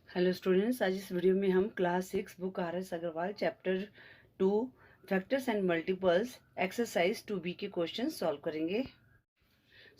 Hello students, आज इस video में हम class 6 book RS Agarwal chapter 2 factors and multiples exercise 2B के क्वेश्चन सॉल्व करेंगे।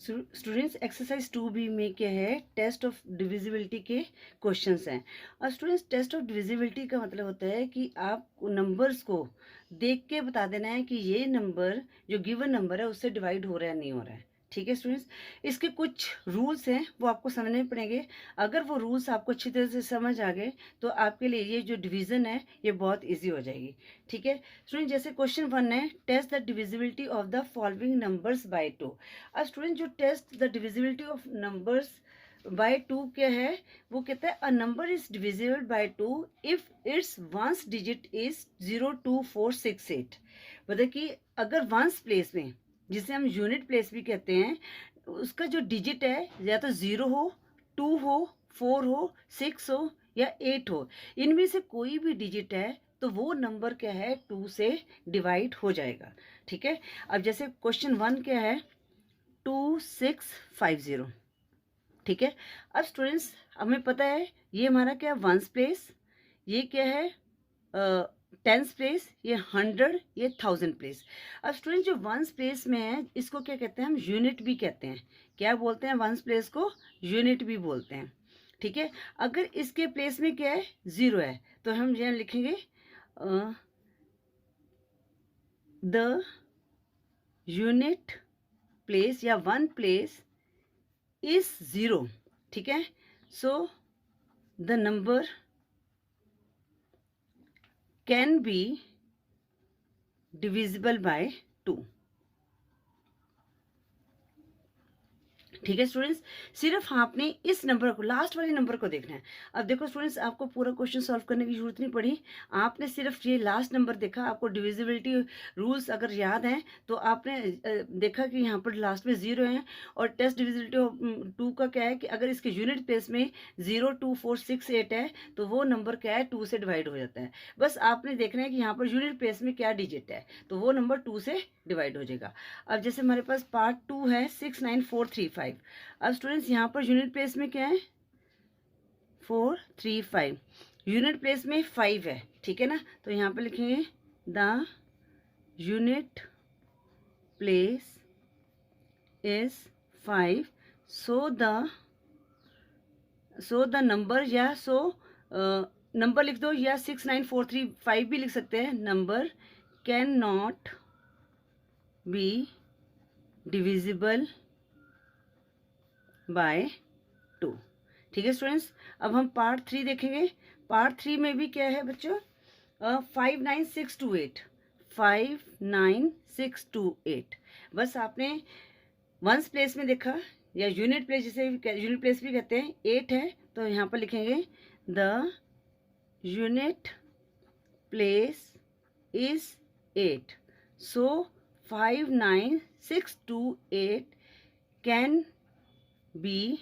स्टूडेंट्स, एक्सरसाइज 2B में क्या है, टेस्ट ऑफ डिविजिबिलिटी के क्वेश्चंस हैं। और स्टूडेंट्स, टेस्ट ऑफ डिविजिबिलिटी का मतलब होता है कि आप नंबर्स को देख के बता देना है कि ये नंबर जो गिवन नंबर है उससे डिवाइड हो रहा है नहीं हो रहा है। ठीक है स्टूडेंट्स, इसके कुछ रूल्स हैं वो आपको समझने पड़ेंगे। अगर वो रूल्स आपको अच्छी तरह से समझ आ गए तो आपके लिए ये जो डिवीजन है ये बहुत इजी हो जाएगी। ठीक है स्टूडेंट, जैसे क्वेश्चन 1 है, test the divisibility of the following numbers by 2। अब स्टूडेंट, जो test the divisibility of numbers by 2 क्या है, वो कहता है a number is divisible by 2 if its ones digit is 0 2 4 6 8। मतलब कि अगर वंस प्लेस में, जिसे हम यूनिट प्लेस भी कहते हैं, उसका जो डिजिट है या तो 0 हो, 2 हो, 4 हो, 6 हो या 8 हो, इनमें से कोई भी डिजिट है तो वो नंबर क्या है, 2 से डिवाइड हो जाएगा। ठीक है, अब जैसे क्वेश्चन 1 क्या है, 2650। ठीक है, अब स्टूडेंट्स हमें पता है ये हमारा क्या, वंस प्लेस, ये क्या है टेंस प्लेस, ये 100, ये 1000 प्लेस। अब स्टूडेंट, जो वंस प्लेस में है इसको क्या कहते हैं, हम यूनिट भी कहते हैं। क्या बोलते हैं, वंस प्लेस को यूनिट भी बोलते हैं। ठीक है, अगर इसके प्लेस में क्या है, 0 है, तो हम यहाँ लिखेंगे द यूनिट प्लेस या वन प्लेस इज 0। ठीक है, so the number can be divisible by 2। ठीक है स्टूडेंट्स, सिर्फ आपने इस नंबर को, लास्ट वाले नंबर को देखना है। अब देखो स्टूडेंट्स, आपको पूरा क्वेश्चन सॉल्व करने की जरूरत नहीं पड़ी, आपने सिर्फ ये लास्ट नंबर देखा। आपको डिविजिबिलिटी रूल्स अगर याद हैं तो आपने देखा कि यहाँ पर लास्ट में 0 है। और टेस्ट डिविजिबिलिटी 2 का क्या है कि अगर इसके यूनिट प्लेस में 0 2 4 6 8 है तो वो नंबर क्या है, 2 से डिवाइड हो जाता है। बस आपने देखना है कि यहाँ पर यूनिट प्लेस में क्या डिजिट है, तो वो नंबर 2 से डिवाइड हो जाएगा। अब जैसे हमारे पास पार्ट 2 है 69435। अब स्टूडेंट्स, यहाँ पर यूनिट प्लेस में क्या है, 435, यूनिट प्लेस में 5 है। ठीक है ना, तो यहाँ पर लिखेंगे the unit place is 5। So the number, या नंबर लिख दो, या 69435 भी लिख सकते हैं। Number can not be divisible by 2। ठीक है स्टूडेंट्स, अब हम पार्ट 3 देखेंगे। पार्ट 3 में भी क्या है बच्चों, 59628, 59628। बस आपने वंस प्लेस में देखा या यूनिट प्लेस, जिसे यूनिट प्लेस भी कहते हैं, 8 है, तो यहाँ पर लिखेंगे the unit place is 8। So 59628 can be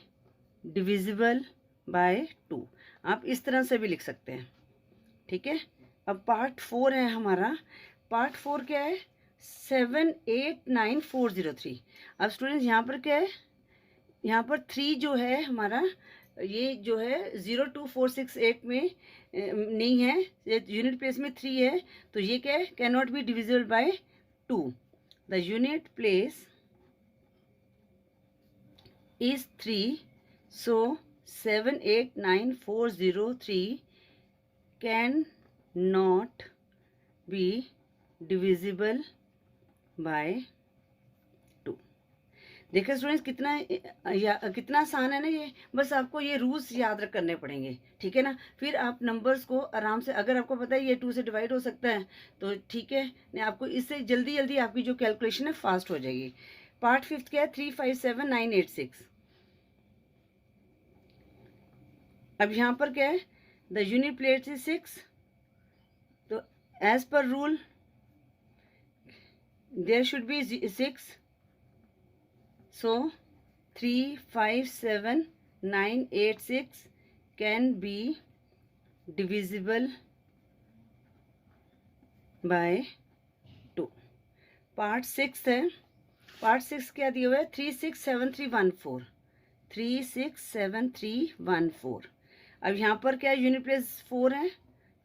divisible by 2। आप इस तरह से भी लिख सकते हैं। ठीक है, अब पार्ट 4 है हमारा। पार्ट 4 क्या है, 789403। अब स्टूडेंट्स, यहाँ पर क्या है, यहाँ पर 3 जो है हमारा, ये जो है 0 2 4 6 8 में नहीं है, यूनिट प्लेस में 3 है, तो ये क्या है, can not be divisible by 2। The unit place is 3, so 789403 can not be divisible by 2। देखिए स्टूडेंट्स, कितना आसान है ना ये। बस आपको ये रूल्स याद करने पड़ेंगे। ठीक है ना, फिर आप नंबर्स को आराम से, अगर आपको पता है ये 2 से डिवाइड हो सकता है तो ठीक है, नहीं आपको इससे जल्दी जल्दी आपकी जो कैलकुलेशन है फास्ट हो जाएगी। पार्ट 5 क्या है, 357986। अब यहाँ पर क्या है, द यूनिट प्लेस इज 6, तो as per rule there should be 6। So 357986 can be divisible by 2। Part 6 है, पार्ट 6 क्या दिया हुआ है, 367314, 367314। अब यहाँ पर क्या यूनिट प्लेस 4 है,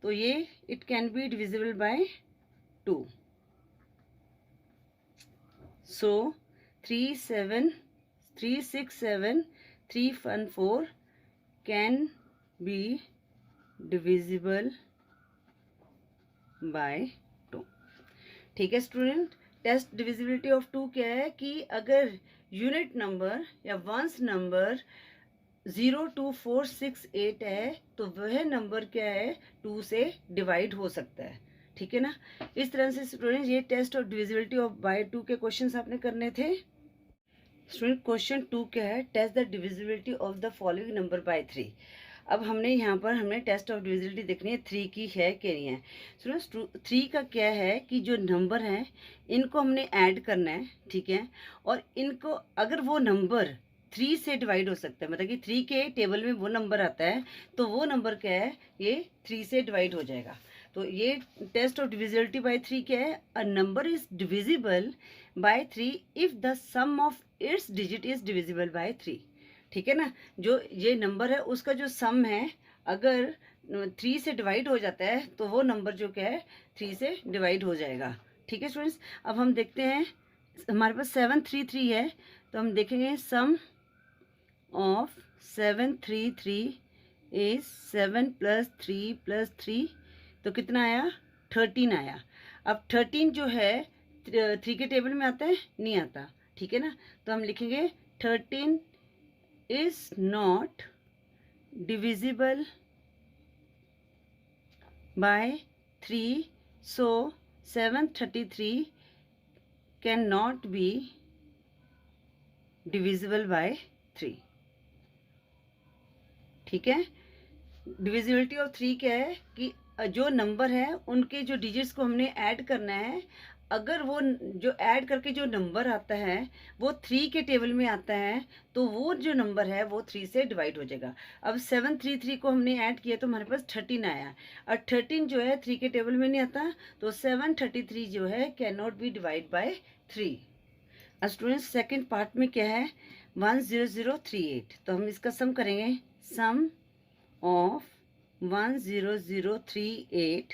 तो ये it can be divisible by 2. So 3, 7, 3, 6, 7, 3, 1, 4 can be divisible by 2. ठीक है स्टूडेंट, टेस्ट डिविजिबिलिटी ऑफ 2 क्या है कि अगर यूनिट नंबर या वंस नंबर 0, 2, 4, 6, 8 है तो वह नंबर क्या है 2 से डिवाइड हो सकता है. ठीक है ना. इस तरह से स्टूडेंट ये test of divisibility of by 2 के क्वेश्चंस आपने करने थे. स्टूडेंट क्वेश्चन 2 क्या है, test the divisibility of the following number by 3. अब हमने यहाँ पर हमने टेस्ट ऑफ डिविजिबिलिटी देखनी है 3 की है कि नहीं है. स्टूडेंट 3 का क्या है कि जो नंबर हैं इनको हमने ऐड करना है. ठीक है, और इनको अगर वो नंबर 3 से डिवाइड हो सकता है, मतलब कि 3 के टेबल में वो नंबर आता है तो वो नंबर क्या है, ये 3 से डिवाइड हो जाएगा. तो ये टेस्ट ऑफ डिविजिबिलिटी बाय 3 क्या है, a number is divisible by 3 if the sum of its digit is divisible by 3. ठीक है ना. जो ये नंबर है उसका जो सम है अगर 3 से डिवाइड हो जाता है तो वो नंबर जो क्या है 3 से डिवाइड हो जाएगा. ठीक है स्टूडेंट्स, अब हम देखते हैं हमारे पास 733 है तो हम देखेंगे सम ऑफ 733 इज 7 + 3 + 3 तो कितना आया, 13 आया. अब 13 जो है 3 के टेबल में आता है, नहीं आता. ठीक है ना, तो हम लिखेंगे 13 is not divisible by 3, so 733 can not be divisible by 3. ठीक है, डिविजिबिलिटी ऑफ 3 क्या है कि जो नंबर है उनके जो डिजिट्स को हमने ऐड करना है, अगर वो जो ऐड करके जो नंबर आता है वो 3 के टेबल में आता है तो वो जो नंबर है वो 3 से डिवाइड हो जाएगा. अब 733 को हमने ऐड किया तो हमारे पास 13 आया, और 13 जो है 3 के टेबल में नहीं आता तो 733 जो है can not be divide by 3. अब स्टूडेंट्स सेकेंड पार्ट में क्या है, 10038. तो हम इसका सम करेंगे. सम ऑफ 10038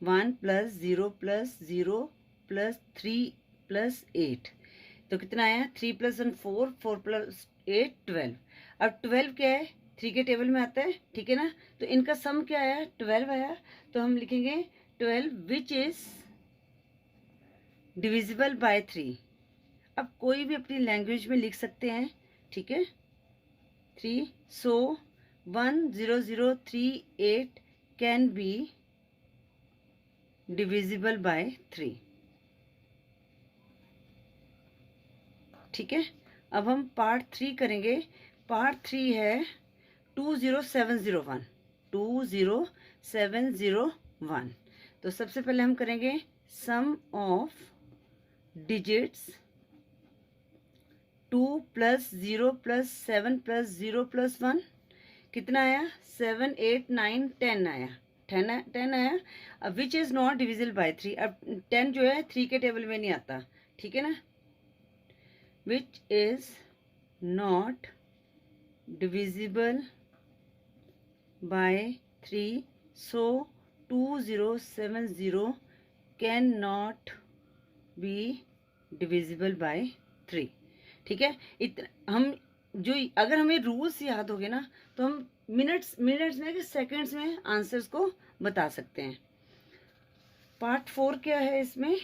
1 + 0 + 0 + 3 + 8 तो कितना आया, 3 + 1 4, 4 + 8 12. अब 12 क्या है 3 के टेबल में आता है. ठीक है ना, तो इनका सम क्या आया, 12 आया. तो हम लिखेंगे 12 विच इज डिविजिबल बाय 3. अब कोई भी अपनी लैंग्वेज में लिख सकते हैं. ठीक है, 3, सो 10038 कैन बी डिविजिबल बाय 3. ठीक है, अब हम पार्ट 3 करेंगे. पार्ट 3 है 20701. 20701. तो सबसे पहले हम करेंगे सम ऑफ डिजिट्स 2 + 0 + 7 + 0 + 1 कितना आया, 7 8 9 10 आया. 10 आया. अब which is not divisible by 3. अब 10 जो है 3 के टेबल में नहीं आता. ठीक है ना, which is not divisible by 3, so 2070 can not be divisible by 3. ठीक है, हम जो अगर हमें रूल्स याद हो गए ना तो हम मिनट्स में कि सेकंड्स में आंसर्स को बता सकते हैं. पार्ट 4 क्या है इसमें,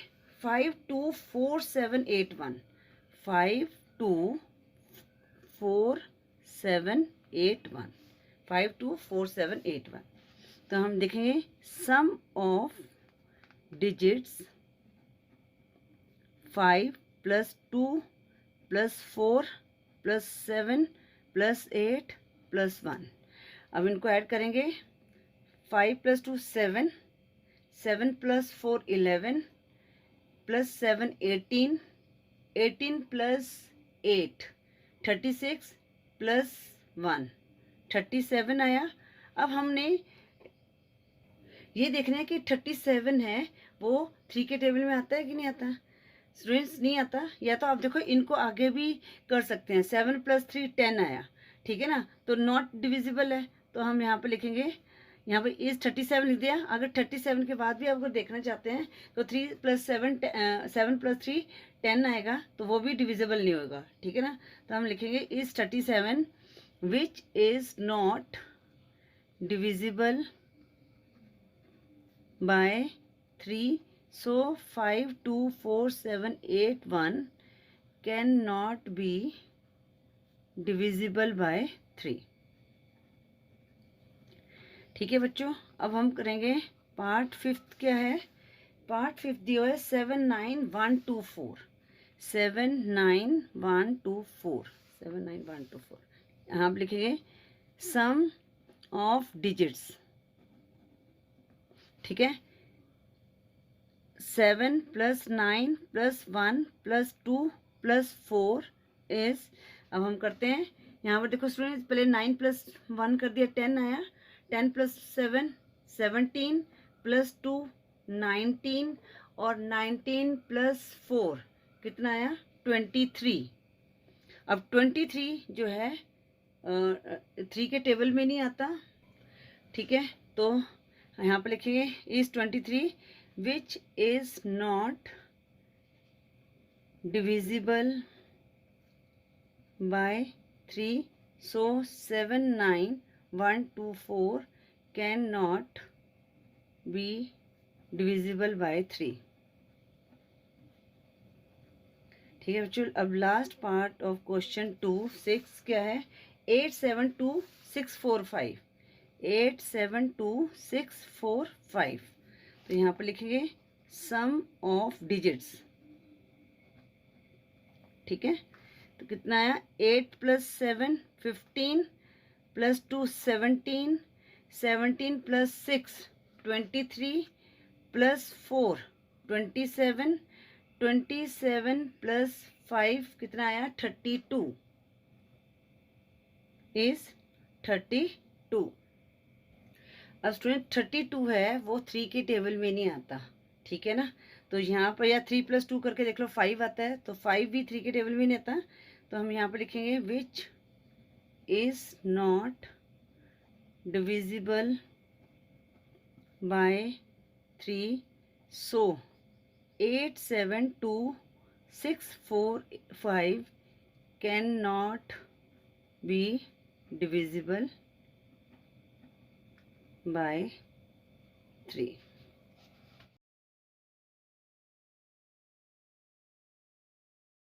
524781. 524781. 524781. तो हम देखेंगे सम ऑफ डिजिट्स 5 + 2 + 4 + 7 + 8 + 1. अब इनको ऐड करेंगे. 5 + 2 7, 7 + 4 11 + 7 18, 18 + 8 36 + 1 37 आया. अब हमने ये देखना है कि 37 है वो 3 के टेबल में आता है कि नहीं आता. स्टूडेंट्स नहीं आता, या तो आप देखो इनको आगे भी कर सकते हैं. 7 + 3 10 आया. ठीक है ना, तो नॉट डिविजिबल है तो हम यहाँ पे लिखेंगे, यहाँ पे इज 37 लिख दिया। अगर 37 के बाद भी आपको देखना चाहते हैं तो 3 + 7 7 + 3 10 आएगा, तो वो भी डिविजिबल नहीं होगा, ठीक है ना। तो हम लिखेंगे is 37 which is not divisible by 3, so 5 2 4 7 8 1 can not be divisible by 3। ठीक है बच्चों, अब हम करेंगे पार्ट 5। क्या है पार्ट 5? दिया है 7 9 1 2 4, 7 9 1 2 4, 7 9 1 2 4। यहाँ आप लिखेंगे सम ऑफ डिजिट्स, ठीक है। 7 + 9 + 1 + 2 + 4 इज, अब हम करते हैं यहाँ पर। देखो स्टूडेंट, पहले 9 + 1 कर दिया, 10 आया। 10 + 7 17 + 2 19 और 19 + 4 कितना आया 23। अब 23 जो है 3 के टेबल में नहीं आता, ठीक है। तो यहाँ पे लिखेंगे is 23 which is not divisible by 3, so 7 9 1 2 4 can not be divisible by 3। ठीक है बच्चों, अब लास्ट पार्ट ऑफ क्वेश्चन 2 6 क्या है 8 7 2 6 4 5, 8 7 2 6 4 5। तो यहाँ पर लिखेंगे सम ऑफ डिजिट्स, ठीक है। तो कितना आया 8 + 7 15 + 2 17, 17 + 6 23 + 4 27, 27 + 5 कितना आया 32 इज 32। अब स्टूडेंट 32 है वो 3 के टेबल में नहीं आता, ठीक है ना। तो यहाँ पर या 3 + 2 करके देख लो 5 आता है, तो 5 भी 3 के टेबल में नहीं आता। तो हम यहाँ पर लिखेंगे which is not divisible by 3, so 8 7 2 6 4 5 can not be divisible by 3।